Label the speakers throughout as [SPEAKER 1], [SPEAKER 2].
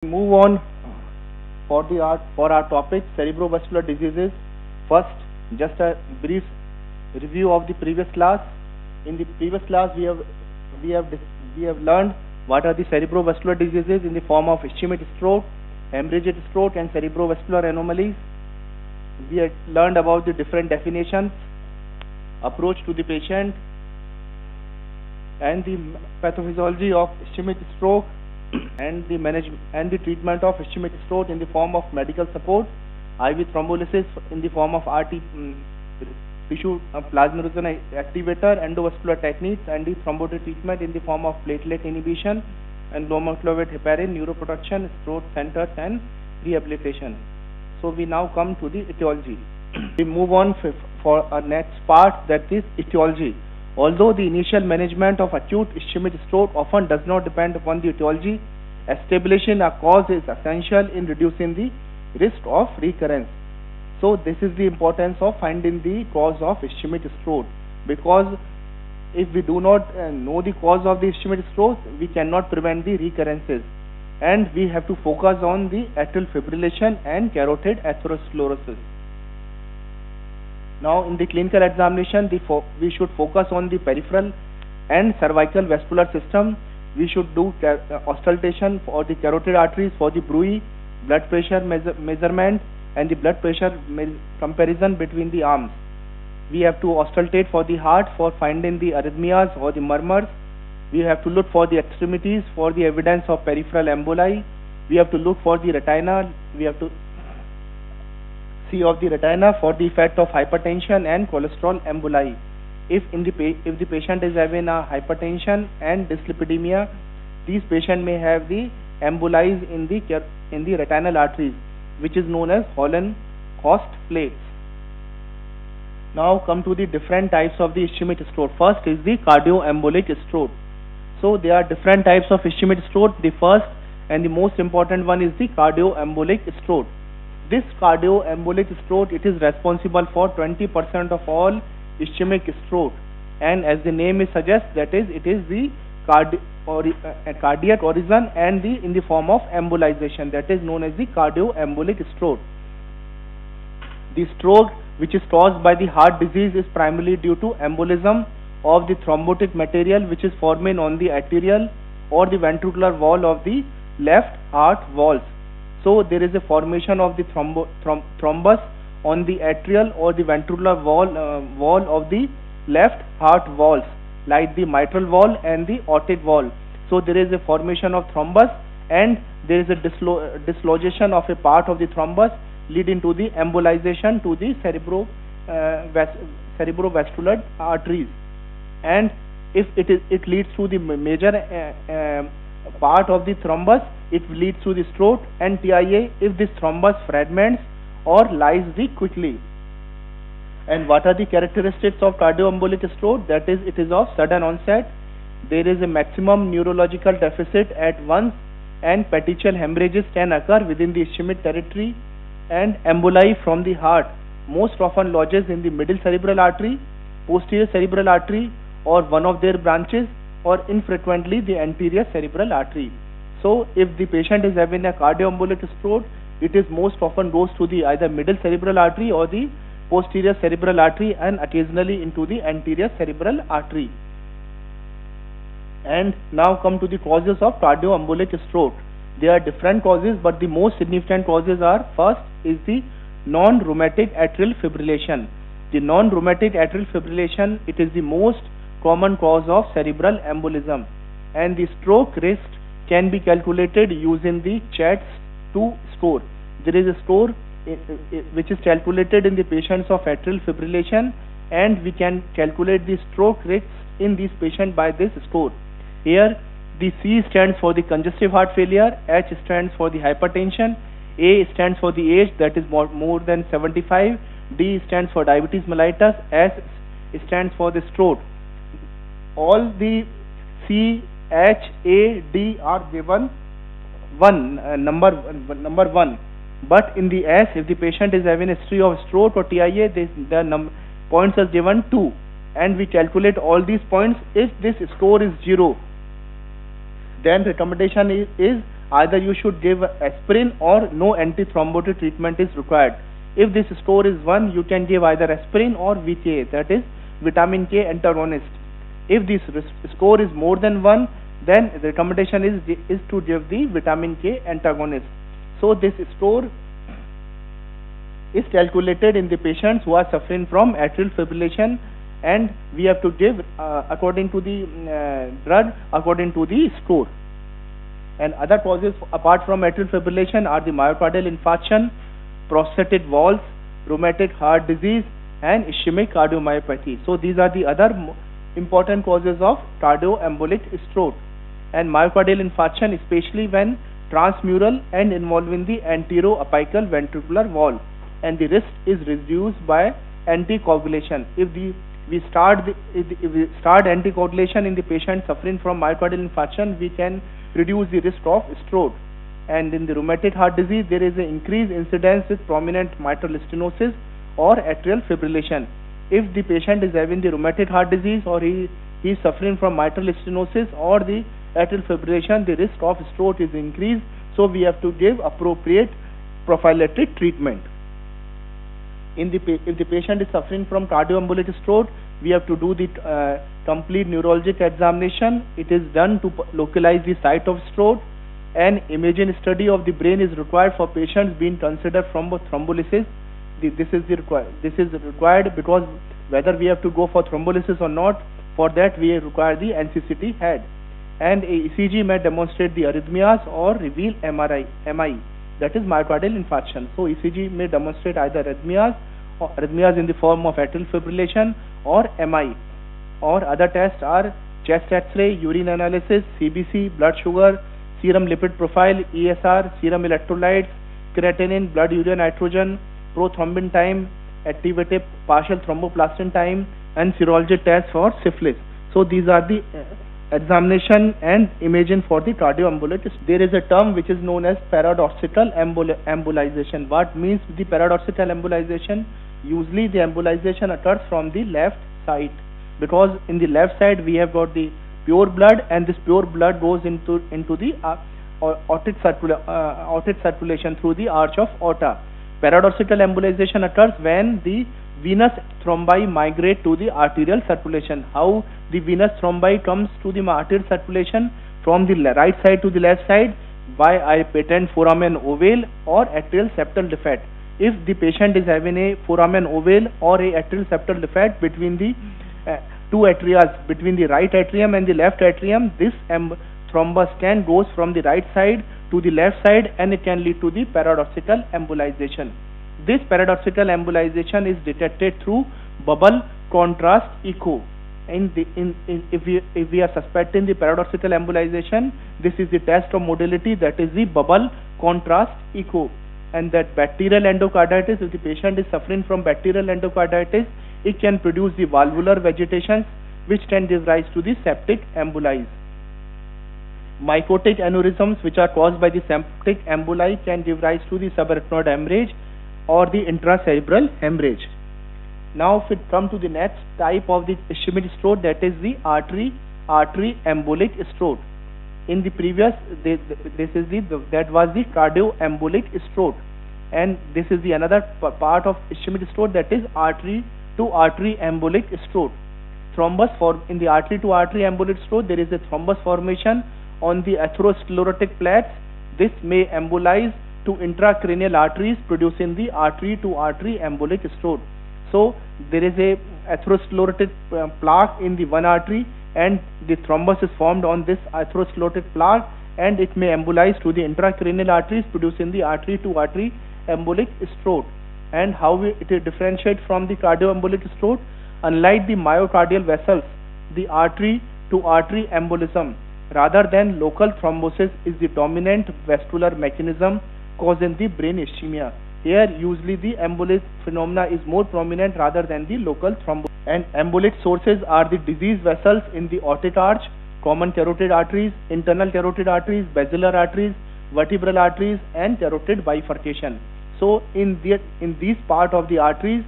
[SPEAKER 1] Move on for our topic cerebrovascular diseases. First, just a brief review of the previous class. In the previous class, we have learned what are the cerebrovascular diseases in the form of ischemic stroke, hemorrhagic stroke, and cerebrovascular anomalies. We had learned about the different definitions, approach to the patient, and the pathophysiology of ischemic stroke, and the management and the treatment of ischemic stroke in the form of medical support, IV thrombolysis in the form of RT tissue plasminogen activator, endovascular techniques, and the thrombotic treatment in the form of platelet inhibition and low molecular weight heparin, neuroprotection, stroke centers, and rehabilitation. So we now come to the etiology. We move on for our next part, that is etiology. Although the initial management of acute ischemic stroke often does not depend upon the etiology, establishing a cause is essential in reducing the risk of recurrence. So this is the importance of finding the cause of ischemic stroke, because if we do not know the cause of the ischemic stroke, we cannot prevent the recurrences, and we have to focus on the atrial fibrillation and carotid atherosclerosis. Now, in the clinical examination, we should focus on the peripheral and cervical vascular system. We should do auscultation for the carotid arteries for the bruit, blood pressure measurement, and the blood pressure comparison between the arms. We have to auscultate for the heart for finding the arrhythmias or the murmurs. We have to look for the extremities for the evidence of peripheral emboli. We have to look for the retina. We have to see of the retina for the effect of hypertension and cholesterol emboli. If the patient is having a hypertension and dyslipidemia, these patient may have the emboli in the retinal arteries, which is known as Holland-Cost plates. Now come to the different types of the ischemic stroke. First is the cardioembolic stroke. So there are different types of ischemic stroke. The first and the most important one is the cardioembolic stroke. This cardioembolic stroke, it is responsible for 20% of all ischemic stroke, and as the name suggests, that is, it is the cardiac origin and in the form of embolization, that is known as the cardioembolic stroke. The stroke which is caused by the heart disease is primarily due to embolism of the thrombotic material which is forming on the arterial or the ventricular wall of the left heart walls. So there is a formation of the thrombus on the atrial or the ventricular wall of the left heart walls, like the mitral wall and the aortic wall. So there is a formation of thrombus, and there is a dislocation of a part of the thrombus, leading to the embolization to the cerebrovascular arteries. And if it leads to the major part of the thrombus, it leads to the stroke and TIA if this thrombus fragments or lies quickly. And what are the characteristics of cardioembolic stroke? That is, it is of sudden onset. There is a maximum neurological deficit at once, and petechial hemorrhages can occur within the ischemic territory, and emboli from the heart most often lodges in the middle cerebral artery, posterior cerebral artery, or one of their branches, or infrequently the anterior cerebral artery. So if the patient is having a cardioembolic stroke, it is most often goes to the either middle cerebral artery or the posterior cerebral artery, and occasionally into the anterior cerebral artery. And now come to the causes of cardioembolic stroke. There are different causes, but the most significant causes are: first is the non-rheumatic atrial fibrillation. The non-rheumatic atrial fibrillation, it is the most common cause of cerebral embolism, and the stroke risk can be calculated using the CHATS-2 score. There is a score which is calculated in the patients of atrial fibrillation, and we can calculate the stroke risk in these patients by this score. Here the C stands for the congestive heart failure, H stands for the hypertension, A stands for the age, that is more than 75, D stands for diabetes mellitus, S stands for the stroke. All the C, H, A, D are given number 1, but in the S, if the patient is having a history of stroke or TIA, the points are given 2, and we calculate all these points. If this score is 0, then recommendation is either you should give aspirin or no antithrombotic treatment is required. If this score is 1, you can give either aspirin or VK, that is vitamin K antagonist. If this score is more than 1, then the recommendation is to give the vitamin K antagonist. So this score is calculated in the patients who are suffering from atrial fibrillation, and we have to give according to the drug according to the score. And other causes apart from atrial fibrillation are the myocardial infarction, prostrated valves, rheumatic heart disease, and ischemic cardiomyopathy. So these are the other important causes of cardioembolic stroke. And myocardial infarction, especially when transmural and involving the anteroapical ventricular wall, and the risk is reduced by anticoagulation. If we start anticoagulation in the patient suffering from myocardial infarction, we can reduce the risk of stroke. And in the rheumatic heart disease, there is an increased incidence with prominent mitral stenosis or atrial fibrillation. If the patient is having the rheumatic heart disease, or he is suffering from mitral stenosis or the atrial fibrillation, the risk of stroke is increased. So we have to give appropriate prophylactic treatment. If the patient is suffering from cardioembolic stroke, we have to do the complete neurologic examination. It is done to localize the site of stroke. An imaging study of the brain is required for patients being considered from thrombolysis. This is required because whether we have to go for thrombolysis or not, for that we require the NCCT head. And a ECG may demonstrate the arrhythmias or reveal MI, that is myocardial infarction. So ECG may demonstrate either arrhythmias in the form of atrial fibrillation or MI. Or other tests are chest X-ray, urine analysis, CBC, blood sugar, serum lipid profile, ESR, serum electrolytes, creatinine, blood urea nitrogen, prothrombin time, activated partial thromboplastin time, and serology tests for syphilis. So these are the examination and imaging for the cardioembolic. There is a term which is known as paradoxical embolization. What means the paradoxical embolization? Usually the embolization occurs from the left side, because in the left side we have got the pure blood, and this pure blood goes into the aortic circulation through the arch of aorta. Paradoxical embolization occurs when the venous thrombi migrate to the arterial circulation. How the venous thrombi comes to the arterial circulation? From the right side to the left side by a patent foramen ovale or atrial septal defect. If the patient is having a foramen ovale or a atrial septal defect between the two atria, between the right atrium and the left atrium, this thrombus can goes from the right side to the left side, and it can lead to the paradoxical embolization. This paradoxical embolization is detected through bubble contrast echo. If we are suspecting the paradoxical embolization, this is the test of modality, that is the bubble contrast echo. And that bacterial endocarditis, if the patient is suffering from bacterial endocarditis, it can produce the valvular vegetations, which can give rise to the septic emboli. Mycotic aneurysms, which are caused by the septic emboli, can give rise to the subarachnoid hemorrhage or the intracerebral hemorrhage. Now, if it come to the next type of the ischemic stroke, that is the artery embolic stroke. In the previous, that was the cardioembolic stroke, and this is the another part of ischemic stroke, that is artery to artery embolic stroke. Thrombus form in the artery to artery embolic stroke. There is a thrombus formation on the atherosclerotic plates. This may embolize to intracranial arteries, producing the artery to artery embolic stroke. So there is a atherosclerotic plaque in the one artery, and the thrombus is formed on this atherosclerotic plaque, and it may embolize to the intracranial arteries, producing the artery to artery embolic stroke. And how it differentiates from the cardioembolic stroke? Unlike the myocardial vessels, the artery to artery embolism rather than local thrombosis is the dominant vascular mechanism causing the brain ischemia. Here usually the embolic phenomena is more prominent rather than the local thrombosis. And embolic sources are the diseased vessels in the aortic arch, common carotid arteries, internal carotid arteries, basilar arteries, vertebral arteries, and carotid bifurcation. So in these part of the arteries,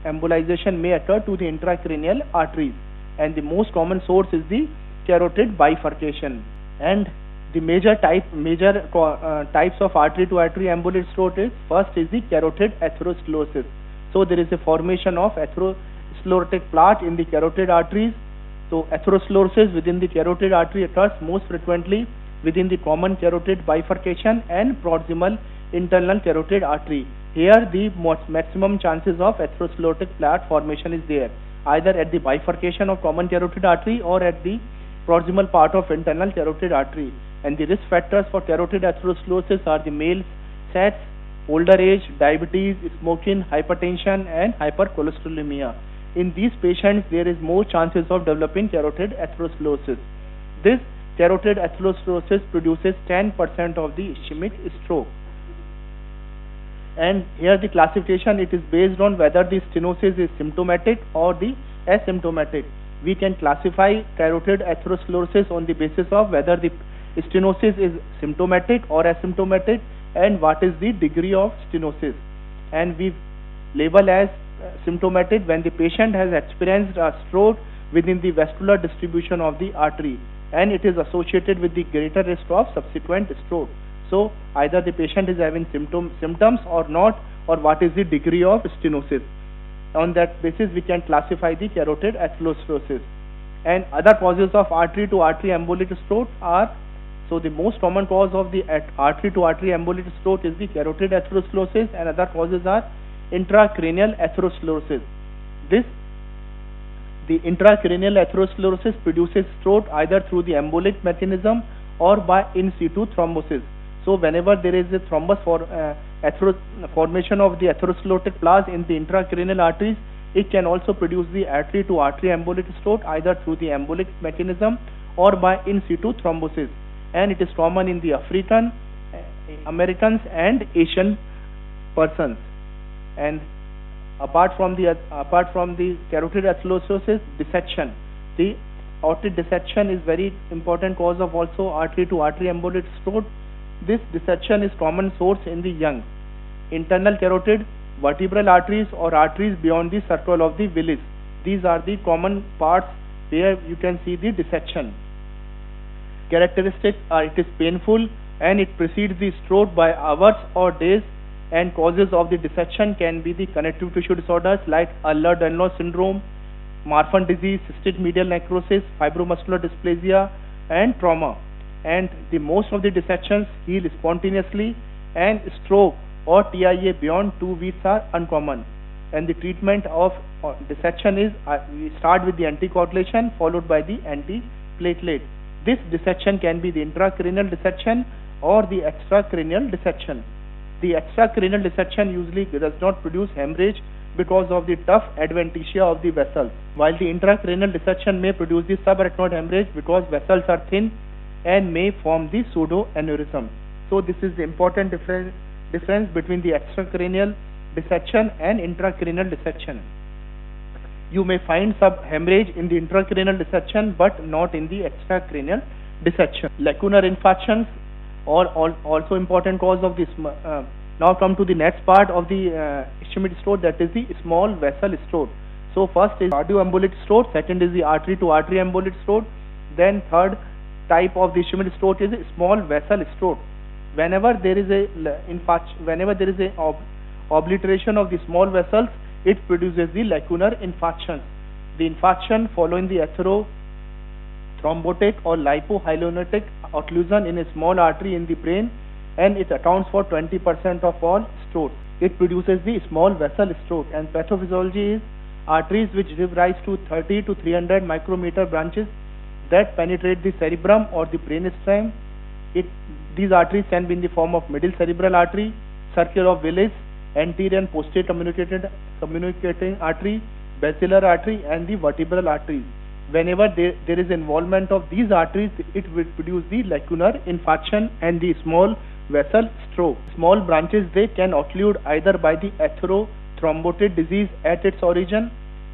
[SPEAKER 1] embolization may occur to the intracranial arteries, and the most common source is the carotid bifurcation. And the types of artery to artery embolic stroke is, first is the carotid atherosclerosis. So there is a formation of atherosclerotic plaque in the carotid arteries. So atherosclerosis within the carotid artery occurs most frequently within the common carotid bifurcation and proximal internal carotid artery. Here the maximum chances of atherosclerotic plaque formation is there, either at the bifurcation of common carotid artery or at the proximal part of internal carotid artery. And the risk factors for carotid atherosclerosis are the male sex, older age, diabetes, smoking, hypertension and hypercholesterolemia. In these patients, there is more chances of developing carotid atherosclerosis. This carotid atherosclerosis produces 10% of the ischemic stroke. And here the classification, it is based on whether the stenosis is symptomatic or the asymptomatic. We can classify carotid atherosclerosis on the basis of whether the stenosis is symptomatic or asymptomatic and what is the degree of stenosis. And we label as symptomatic when the patient has experienced a stroke within the vascular distribution of the artery and it is associated with the greater risk of subsequent stroke. So either the patient is having symptoms or not, or what is the degree of stenosis. On that basis we can classify the carotid atherosclerosis. And other causes of artery to artery embolic stroke are, so the most common cause of the artery to artery embolic stroke is the carotid atherosclerosis, and other causes are intracranial atherosclerosis. The intracranial atherosclerosis produces stroke either through the embolic mechanism or by in situ thrombosis. So whenever there is a thrombus formation of the atherosclerotic plaque in the intracranial arteries, it can also produce the artery to artery embolic stroke either through the embolic mechanism or by in situ thrombosis. And it is common in the African, Americans and Asian persons. And apart from the carotid atherosclerosis, dissection. The aortic dissection is very important cause of also artery to artery embolic stroke. This dissection is common source in the young. Internal carotid, vertebral arteries or arteries beyond the circle of the Willis. These are the common parts where you can see the dissection. Characteristics are, it is painful and it precedes the stroke by hours or days, and causes of the dissection can be the connective tissue disorders like Ehlers-Danlos syndrome, Marfan disease, cystic medial necrosis, fibromuscular dysplasia and trauma. And the most of the dissections heal spontaneously, and stroke or TIA beyond 2 weeks are uncommon. And the treatment of dissection is, we start with the anticoagulation followed by the antiplatelet. This dissection can be the intracranial dissection or the extracranial dissection. The extracranial dissection usually does not produce hemorrhage because of the tough adventitia of the vessels, while the intracranial dissection may produce the subarachnoid hemorrhage because vessels are thin and may form the pseudoaneurysm. So this is the important difference between the extracranial dissection and intracranial dissection. You may find hemorrhage in the intracranial dissection but not in the extracranial dissection. Lacunar infarctions are also important cause of this. Now come to the next part of the ischemic stroke, that is the small vessel stroke. So first is cardioembolic stroke, second is the artery to artery embolic stroke, then third type of the ischemic stroke is small vessel stroke. Whenever there is a obliteration of the small vessels, it produces the lacunar infarction. The infarction following the atherothrombotic or lipohyalurotic occlusion in a small artery in the brain, and it accounts for 20% of all strokes. It produces the small vessel stroke, and pathophysiology is arteries which give rise to 30 to 300 micrometer branches that penetrate the cerebrum or the brainstem. These arteries can be in the form of middle cerebral artery, circle of Willis, anterior and posterior communicating artery, basilar artery and the vertebral arteries. Whenever there is involvement of these arteries, it will produce the lacunar infarction and the small vessel stroke. Small branches, they can occlude either by the atherothrombotic disease at its origin.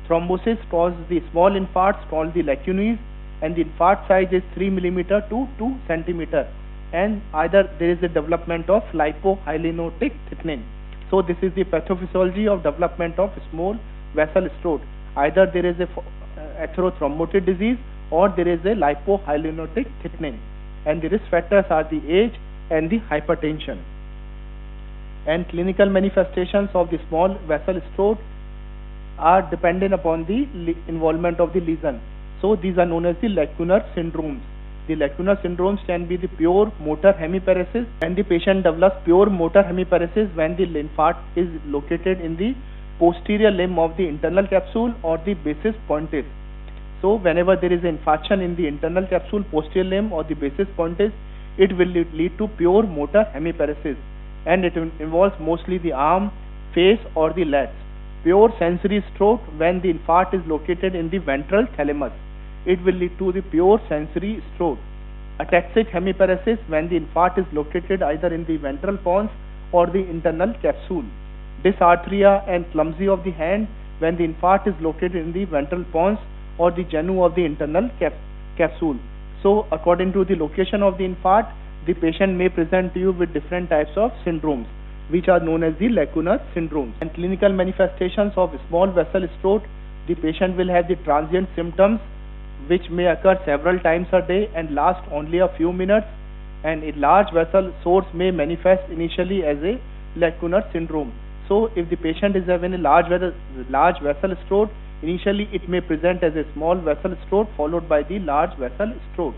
[SPEAKER 1] Thrombosis causes the small infarcts called the lacunae, and the infarct size is 3 mm to 2 cm, and either there is a development of lipohyalurotic thickening. So this is the pathophysiology of development of small vessel stroke. Either there is a atherothrombotic disease or there is a lipohyalurotic thickening. and the risk factors are the age and the hypertension. And clinical manifestations of the small vessel stroke are dependent upon the involvement of the lesion. So these are known as the lacunar syndromes. The lacunar syndromes can be the pure motor hemiparesis, and the patient develops pure motor hemiparesis when the lymphat is located in the posterior limb of the internal capsule or the basis pointis. So whenever there is an infarction in the internal capsule, posterior limb or the basis pointis, it will lead to pure motor hemiparesis, and it involves mostly the arm, face or the legs. Pure sensory stroke when the infarct is located in the ventral thalamus, it will lead to the pure sensory stroke. Ataxic hemiparesis when the infarct is located either in the ventral pons or the internal capsule. Dysarthria and clumsy of the hand when the infarct is located in the ventral pons or the genu of the internal capsule. So according to the location of the infarct, the patient may present to you with different types of syndromes, which are known as the lacunar syndromes. And clinical manifestations of small vessel stroke, the patient will have the transient symptoms which may occur several times a day and last only a few minutes, and a large vessel source may manifest initially as a lacunar syndrome. So if the patient is having a large vessel stroke, initially it may present as a small vessel stroke followed by the large vessel stroke.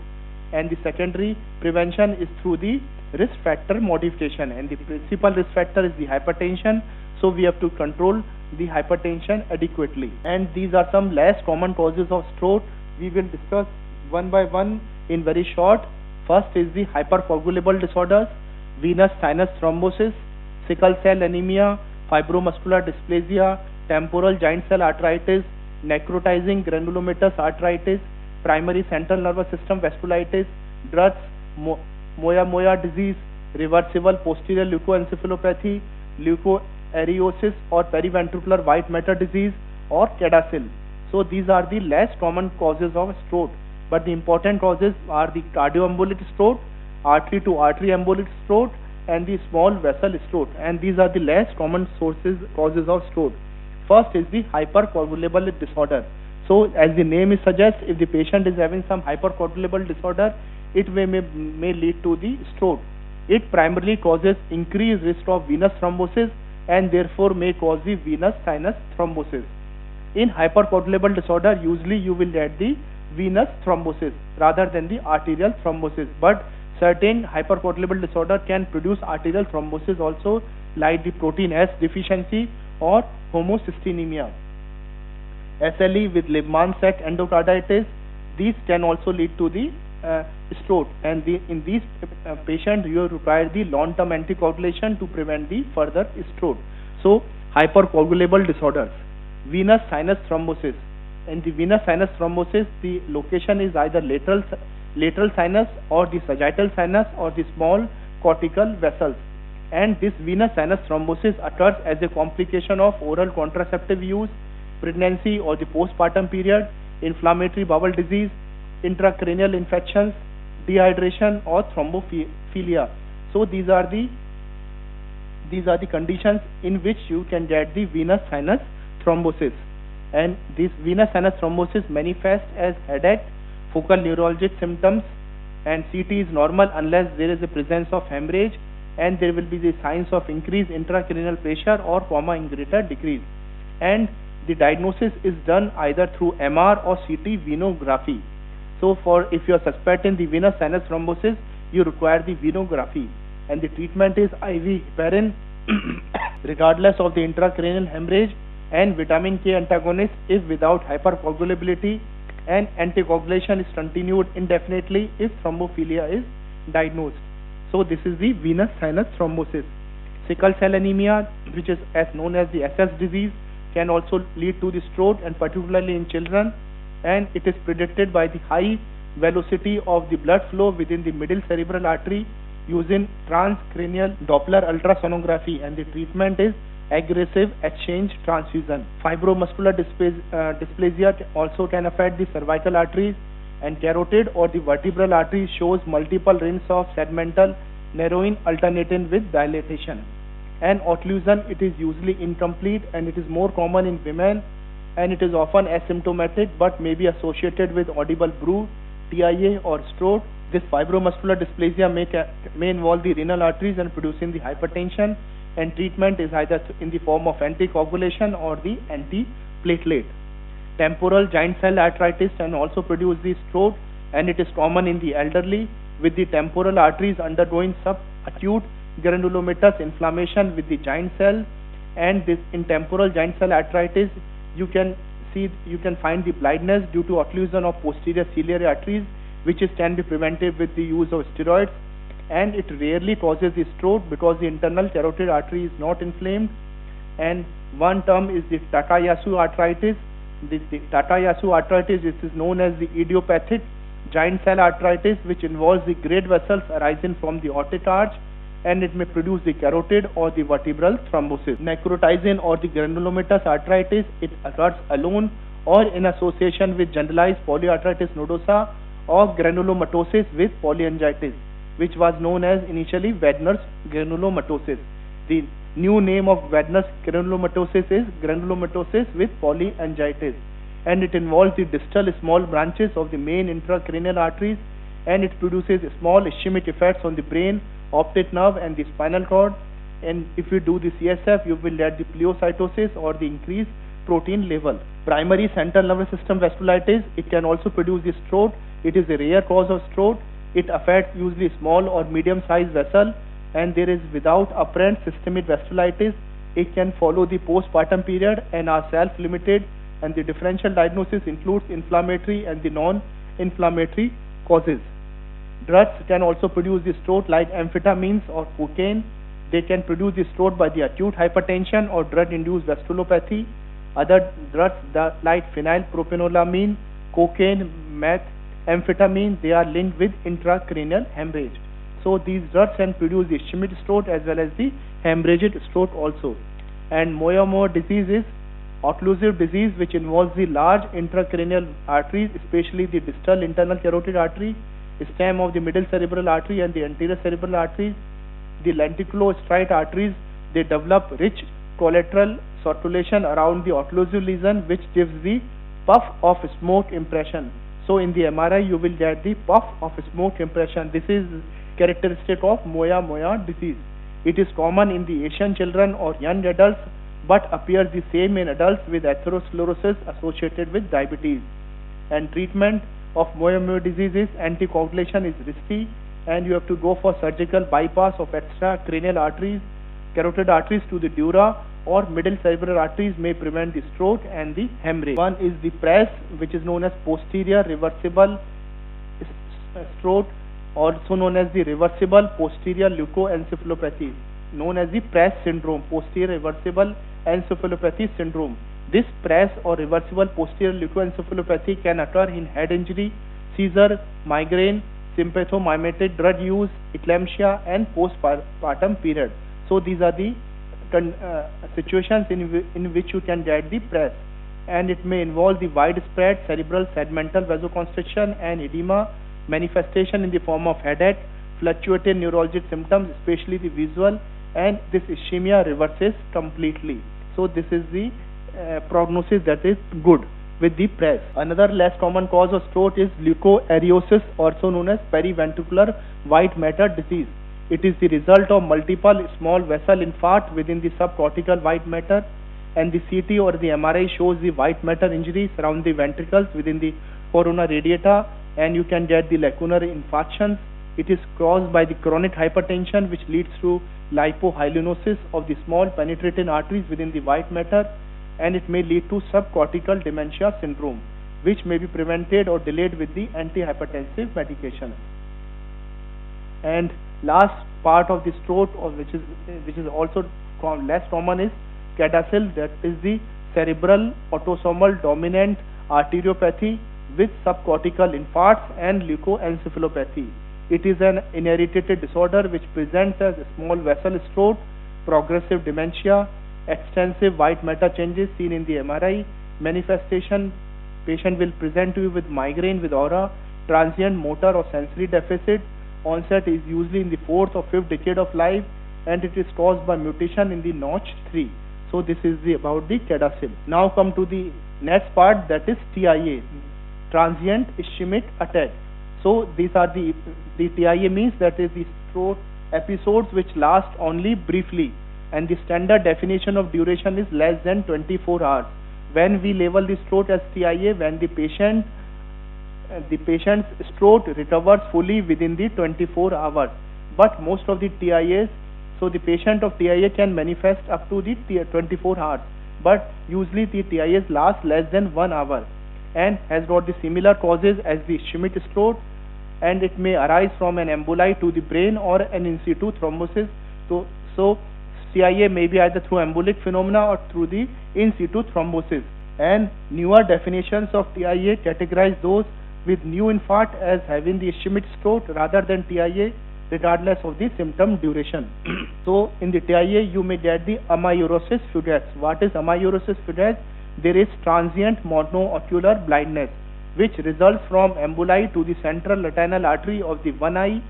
[SPEAKER 1] And the secondary prevention is through the risk factor modification, and the principal risk factor is the hypertension, so we have to control the hypertension adequately. And these are some less common causes of stroke. We will discuss one by one in very short. First is the hypercoagulable disorders, venous sinus thrombosis, sickle cell anemia, fibromuscular dysplasia, temporal giant cell arteritis, necrotizing granulomatous arteritis, primary central nervous system vasculitis, drugs, Moya disease, reversible posterior leukoencephalopathy, leukoariosis or periventricular white matter disease, or CADASIL. So these are the less common causes of stroke, but the important causes are the cardioembolic stroke, artery to artery embolic stroke, and the small vessel stroke, and these are the less common causes of stroke. First is the hypercoagulable disorder. So as the name suggests, if the patient is having some hypercoagulable disorder, it may lead to the stroke. It primarily causes increased risk of venous thrombosis and therefore may cause the venous sinus thrombosis. In hypercoagulable disorder, usually you will get the venous thrombosis rather than the arterial thrombosis, but certain hypercoagulable disorder can produce arterial thrombosis also, like the protein S deficiency or homocystinemia. SLE with Libman-Sack endocarditis, these can also lead to the stroke, and in these patients you require the long-term anticoagulation to prevent the further stroke. So hypercoagulable disorders. Venous sinus thrombosis. In the venous sinus thrombosis, the location is either lateral sinus or the sagittal sinus or the small cortical vessels, and this venous sinus thrombosis occurs as a complication of oral contraceptive use, pregnancy or the postpartum period, inflammatory bowel disease, intracranial infections, dehydration or thrombophilia. So these are the conditions in which you can get the venous sinus thrombosis, and this venous sinus thrombosis manifests as headache, focal neuralgic symptoms, and CT is normal unless there is a presence of hemorrhage, and there will be the signs of increased intracranial pressure or coma ingerita decrease. And the diagnosis is done either through MR or CT venography. So if you are suspecting the venous sinus thrombosis, you require the venography, and the treatment is IV heparin regardless of the intracranial hemorrhage, and vitamin K antagonist if without hypercoagulability, and anticoagulation is continued indefinitely if thrombophilia is diagnosed. So this is the venous sinus thrombosis. Sickle cell anemia, which is known as the SS disease, can also lead to the stroke, and particularly in children, and it is predicted by the high velocity of the blood flow within the middle cerebral artery using transcranial Doppler ultrasonography, and the treatment is aggressive exchange transfusion. Fibromuscular dysplasia also can affect the cervical arteries, and carotid or the vertebral artery shows multiple rings of segmental narrowing alternating with dilatation. And occlusion, it is usually incomplete, and it is more common in women, and it is often asymptomatic but may be associated with audible brew, TIA or stroke, This fibromuscular dysplasia may involve the renal arteries and producing the hypertension, and treatment is either in the form of anticoagulation or the antiplatelet. Temporal giant cell arteritis can also produce the stroke, and it is common in the elderly, with the temporal arteries undergoing subacute granulomatous inflammation with the giant cell. And this in temporal giant cell arteritis, you can find the blindness due to occlusion of posterior ciliary arteries, which can be prevented with the use of steroids, and it rarely causes the stroke because the internal carotid artery is not inflamed. And one term is the Takayasu arteritis. The Takayasu arteritis is known as the idiopathic giant cell arteritis, which involves the great vessels arising from the aortic arch, and it may produce the carotid or the vertebral thrombosis. Necrotizing or the granulomatous arteritis, it occurs alone or in association with generalized polyarteritis nodosa or granulomatosis with polyangiitis, which was known as initially Wagner's granulomatosis. The new name of Wagner's granulomatosis is granulomatosis with polyangiitis, and it involves the distal small branches of the main intracranial arteries, and it produces small ischemic effects on the brain, optic nerve, and the spinal cord. And if you do the CSF, you will get the pleocytosis or the increased protein level. Primary central nervous system vasculitis, it can also produce the stroke. It is a rare cause of stroke. It affects usually small or medium sized vessel, and there is without apparent systemic vasculitis. It can follow the postpartum period and are self-limited, and the differential diagnosis includes inflammatory and the non-inflammatory causes. Drugs can also produce the stroke like amphetamines or cocaine. They can produce the stroke by the acute hypertension or drug-induced vasculopathy. Other drugs like phenylpropanolamine, cocaine, meth, amphetamine, they are linked with intracranial hemorrhage. So these drugs can produce the ischemic stroke as well as the hemorrhagic stroke also. And Moyamoya disease is occlusive disease which involves the large intracranial arteries, especially the distal internal carotid artery, stem of the middle cerebral artery, and the anterior cerebral arteries. The lenticulostriate arteries, they develop rich collateral circulation around the occlusive lesion, which gives the puff of smoke impression. So in the MRI you will get the puff of smoke impression. This is characteristic of Moyamoya disease. It is common in the Asian children or young adults, but appears the same in adults with atherosclerosis associated with diabetes. And treatment of Moyamoya disease is anticoagulation is risky, and you have to go for surgical bypass of extracranial arteries, carotid arteries to the dura or middle cerebral arteries may prevent the stroke and the hemorrhage. One is the PRES, which is known as posterior reversible stroke, also known as the reversible posterior leukoencephalopathy, known as the PRES syndrome, posterior reversible encephalopathy syndrome. This PRES or reversible posterior leukoencephalopathy can occur in head injury, seizure, migraine, sympathomimetic drug use, eclampsia, and postpartum period. So these are the situations in which you can get the PRES, and it may involve the widespread cerebral segmental vasoconstriction and edema, manifestation in the form of headache, fluctuating neurologic symptoms, especially the visual, and this ischemia reverses completely. So this is the prognosis that is good with the PRES. Another less common cause of stroke is leukoariosis, also known as periventricular white matter disease. It is the result of multiple small vessel infarct within the subcortical white matter, and the CT or the MRI shows the white matter injuries around the ventricles within the corona radiata, and you can get the lacunar infarctions. It is caused by the chronic hypertension, which leads to lipohyalinosis of the small penetrating arteries within the white matter, and it may lead to subcortical dementia syndrome, which may be prevented or delayed with the antihypertensive medication. And last part of the stroke, or which is also less common, is CADASIL, that is the cerebral autosomal dominant arteriopathy with subcortical infarcts and leukoencephalopathy. It is an inherited disorder which presents as small vessel stroke, progressive dementia, extensive white matter changes seen in the MRI. Manifestation: patient will present to you with migraine with aura, transient motor or sensory deficit. Onset is usually in the 4th or 5th decade of life, and it is caused by mutation in the notch 3. So this is about the CADASIL. Now come to the next part, that is TIA, transient ischemic attack. So these are the TIA means, that is the stroke episodes which last only briefly, and the standard definition of duration is less than 24 hours. When we label the stroke as TIA, when the patient's stroke recovers fully within the 24 hours. But most of the TIAs, so the patient of TIA can manifest up to the 24 hours, but usually the TIAs last less than 1 hour and has got the similar causes as the ischemic stroke, and it may arise from an emboli to the brain or an in situ thrombosis. So TIA may be either through embolic phenomena or through the in situ thrombosis. And newer definitions of TIA categorize those with new infarct as having the ischemic stroke rather than TIA, regardless of the symptom duration. So in the TIA you may get the amaurosis fugax. What is amaurosis fugax? There is transient monoocular blindness which results from emboli to the central retinal artery of the one eye,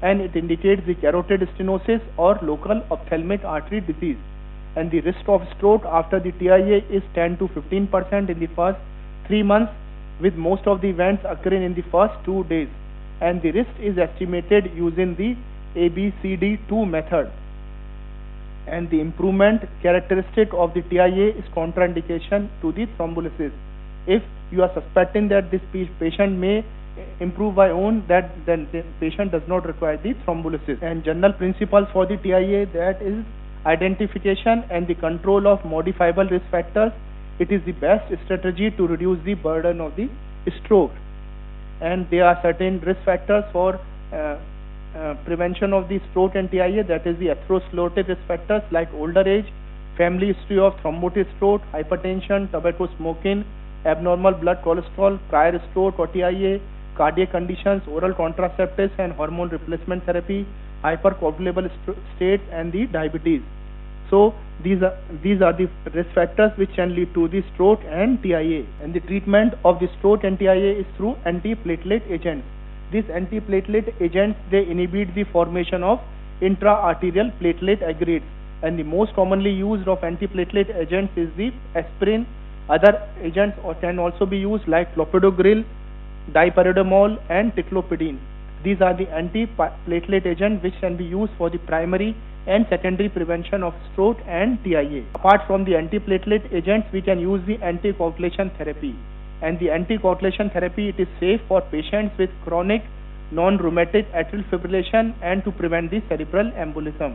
[SPEAKER 1] and it indicates the carotid stenosis or local ophthalmic artery disease. And the risk of stroke after the TIA is 10 to 15% in the first 3 months, with most of the events occurring in the first 2 days. And the risk is estimated using the ABCD2 method. And the improvement characteristic of the TIA is contraindication to the thrombolysis. If you are suspecting that this patient may improve by own, then the patient does not require the thrombolysis. And general principles for the TIA, that is identification and the control of modifiable risk factors. It is the best strategy to reduce the burden of the stroke. And there are certain risk factors for prevention of the stroke and TIA, that is the atherosclerotic risk factors like older age, family history of thrombotic stroke, hypertension, tobacco smoking, abnormal blood cholesterol, prior stroke or TIA, cardiac conditions, oral contraceptives and hormone replacement therapy, hypercoagulable state, and the diabetes. So these are the risk factors which can lead to the stroke and TIA. And the treatment of the stroke and TIA is through antiplatelet agents. These antiplatelet agents, they inhibit the formation of intra-arterial platelet aggregates, and the most commonly used of antiplatelet agents is the aspirin. Other agents can also be used like clopidogrel, dipyridamole and ticlopidine. These are the antiplatelet agents which can be used for the primary and secondary prevention of stroke and TIA. Apart from the antiplatelet agents, we can use the anticoagulation therapy. And the anticoagulation therapy, it is safe for patients with chronic non-rheumatic atrial fibrillation and to prevent the cerebral embolism.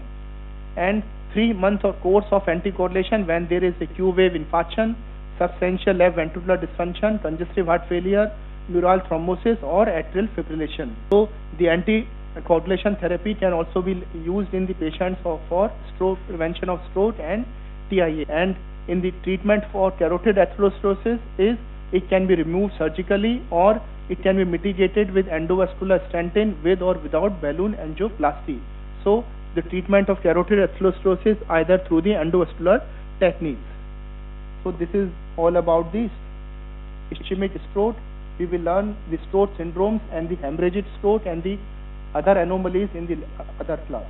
[SPEAKER 1] And 3 months of course of anticoagulation when there is a Q wave infarction, substantial left ventricular dysfunction, congestive heart failure, mural thrombosis or atrial fibrillation. So the anticoagulation therapy can also be used in the patients for stroke, prevention of stroke and TIA. And in the treatment for carotid atherosclerosis is it can be removed surgically or it can be mitigated with endovascular stenting with or without balloon angioplasty. So the treatment of carotid atherosclerosis either through the endovascular techniques. So this is all about the ischemic stroke. We will learn the stroke syndromes and the hemorrhagic stroke and the other anomalies in the other class.